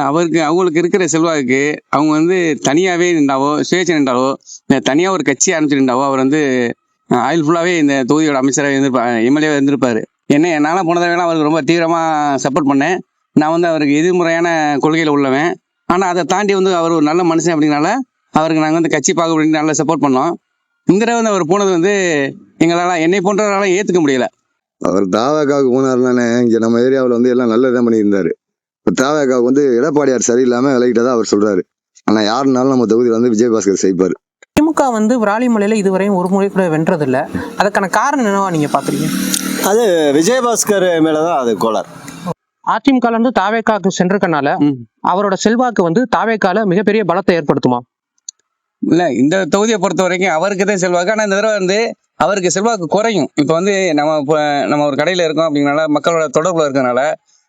அவங்களுக்கு இருக்கிற செல்வாக்கு அவங்க வந்து தனியாகவே நின்றாவோ சுயேட்சை நின்றாவோ தனியாக ஒரு கட்சி ஆரம்பிச்சு நின்றாவோ அவர் வந்து ஆயுள் ஃபுல்லாகவே இந்த தொகுதியோட அமைச்சராக இருந்திருப்பார், எம்எல்ஏ இருந்திருப்பார். என்னால் போன தடவை அவருக்கு ரொம்ப தீவிரமாக சப்போர்ட் பண்ணேன். நான் வந்து அவருக்கு எதிர்முறையான கொள்கையில் உள்ளவன். ஆனால் அதை தாண்டி வந்து அவர் ஒரு நல்ல மனுஷன் அப்படிங்கனால அவருக்கு நாங்கள் வந்து கட்சி பார்க்க அப்படின்னு நல்லா சப்போர்ட் பண்ணோம். இந்த தடவை வந்து அவர் போனது வந்து எங்களால் என்னை போன்றவரால் ஏற்றுக்க முடியல. அவர் தாவேக்காவுக்கு போனாருனானே இங்கே நம்ம ஏரியாவில் வந்து எல்லாம் நல்லதான் பண்ணியிருந்தாரு. இப்போ தாவேக்காவுக்கு வந்து எடப்பாடியார் சரியில்லாமல் விலகிட்டதா அவர் சொல்றாரு. ஆனால் யாருனாலும் நம்ம தொகுதியில் வந்து விஜயபாஸ்கர் செய்ப்பார். திமுக வந்து விராலிமலையில இதுவரையும் ஒரு முறை கூட வென்றதில்ல. அதுக்கான காரணம் என்னவா நீங்க பாக்குறீங்க? அது விஜயபாஸ்கர் மேலதான் அது கோளார். அதிமுக இருந்து தாவேக்காவுக்கு சென்றிருக்கனால அவரோட செல்வாக்கு வந்து தாவேக்கால மிகப்பெரிய பலத்தை ஏற்படுத்துமா? இல்லை, இந்த தொகுதியை பொறுத்த வரைக்கும் அவருக்கு தான் செல்வாக்கு. ஆனால் இந்த தடவை வந்து அவருக்கு செல்வாக்கு குறையும். இப்போ வந்து நம்ம ஒரு கடையில் இருக்கோம் அப்படிங்கனால மக்களோட தொடர்பில் இருக்கிறதுனால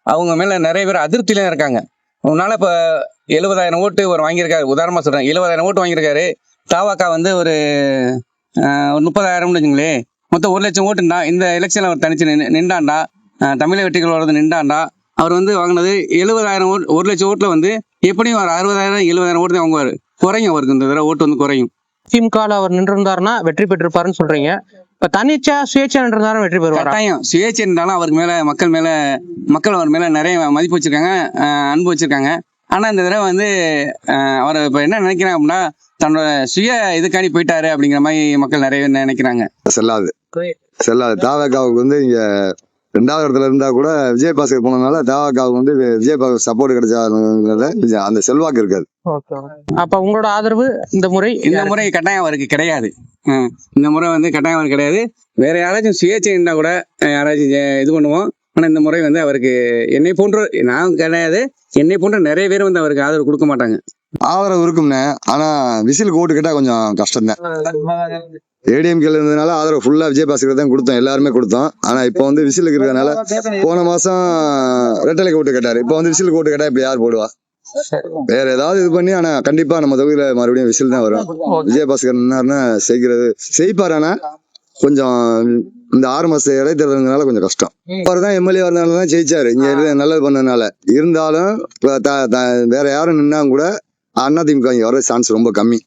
அவங்க மேலே நிறைய பேர் அதிருப்தியிலும் இருக்காங்க. உன்னால இப்போ 70,000 ஓட்டு ஒரு வாங்கியிருக்காரு, உதாரணமாக சொல்கிறேன், 70,000 ஓட்டு வாங்கியிருக்காரு. தாவாக்கா வந்து ஒரு 30,000 வச்சுங்களே, மொத்தம் 1,00,000 ஓட்டுண்டா. இந்த எலெக்ஷனில் அவர் தனிச்சு நின்றாண்டா, தமிழக வெற்றிகள் வரது நின்றாண்டா, அவர் வந்து வாங்கினது 70,000 ஓட்டு. 1,00,000 ஓட்டில் வந்து எப்படியும் ஒரு 60,000 70,000 ஓட்டு தான் வாங்குவார். குறையும், அவருக்கு இந்த தடவை ஓட்டு வந்து குறையும். திமுகவில் அவர் நின்றிருந்தாருன்னா வெற்றி பெற்றிருப்பாருன்னு சொல்றீங்க. இப்ப தனிச்சா சுயேட்சை நின்றிருந்தாலும் வெற்றி பெறுவார். கட்டாயம் சுயேட்சை இருந்தாலும் அவருக்கு மேல மக்கள் அவர் மேல நிறைய மதிப்பு வச்சிருக்காங்க, அன்பு வச்சிருக்காங்க. ஆனா இந்த தடவை வந்து அவர் இப்ப என்ன நினைக்கிறாங்க அப்படின்னா தன்னோட சுய இதுக்காண்டி போயிட்டாரு அப்படிங்கிற மாதிரி மக்கள் நிறைய நினைக்கிறாங்க. செல்லாது தாவேக்காவுக்கு வந்து இங்க 2வது இடத்துல இருந்தா கூட விஜயபாஸ்கர் போனதுனால தாவேக்காவுக்கு வந்து விஜயபாஸ்கர் சப்போர்ட் கிடைச்சாங்கிறத அந்த செல்வாக்கு இருக்காது. அப்ப உங்களோட ஆதரவு இந்த முறை கட்டாயம் அவருக்கு கிடையாது. இந்த முறை வந்து கட்டாயம் அவருக்கு கிடையாது. வேற யாராச்சும் சுயேட்சை இருந்தா கூட யாராச்சும் இது பண்ணுவோம். ஆனா இந்த முறை வந்து அவருக்கு என்னை போன்ற நான் கிடையாது, என்னை போன்ற நிறைய பேர் வந்து அவருக்கு ஆதரவு கொடுக்க மாட்டாங்க. ஆதரவு இருக்கும்னே, ஆனா விசிலுக்கு ஓட்டு கேட்டா கொஞ்சம் கஷ்டம் தான். ஏடிஎம்கேல இருந்ததுனால ஆதரவு ஃபுல்லா விஜயபாஸ்கர் தான் கொடுத்தோம், எல்லாருமே கொடுத்தோம். ஆனா இப்போ வந்து விசிலுக்கு இருக்கிறதுனால போன மாசம் ரெட்டலைக்கு ஓட்டு கேட்டாரு. இப்போ வந்து விசிலுக்கு ஓட்டு கேட்டா இப்ப யார் போடுவா? வேற ஏதாவது இது பண்ணி, ஆனா கண்டிப்பா நம்ம தொகுதியில மறுபடியும் விசில் தான் வரும். விஜயபாஸ்கர் நின்னாருன்னா செய்ப்பாரு. ஆனா கொஞ்சம் இந்த 6 மாச இடைத்தேர்தல்னால கொஞ்சம் கஷ்டம். அவர் தான் எம்எல்ஏ வந்தனால தான் ஜெயிச்சாரு, இங்க நல்லது பண்ணதுனால. இருந்தாலும் வேற யாரும் நின்னா கூட அதிமுக இங்க வர சான்ஸ் ரொம்ப கம்மி.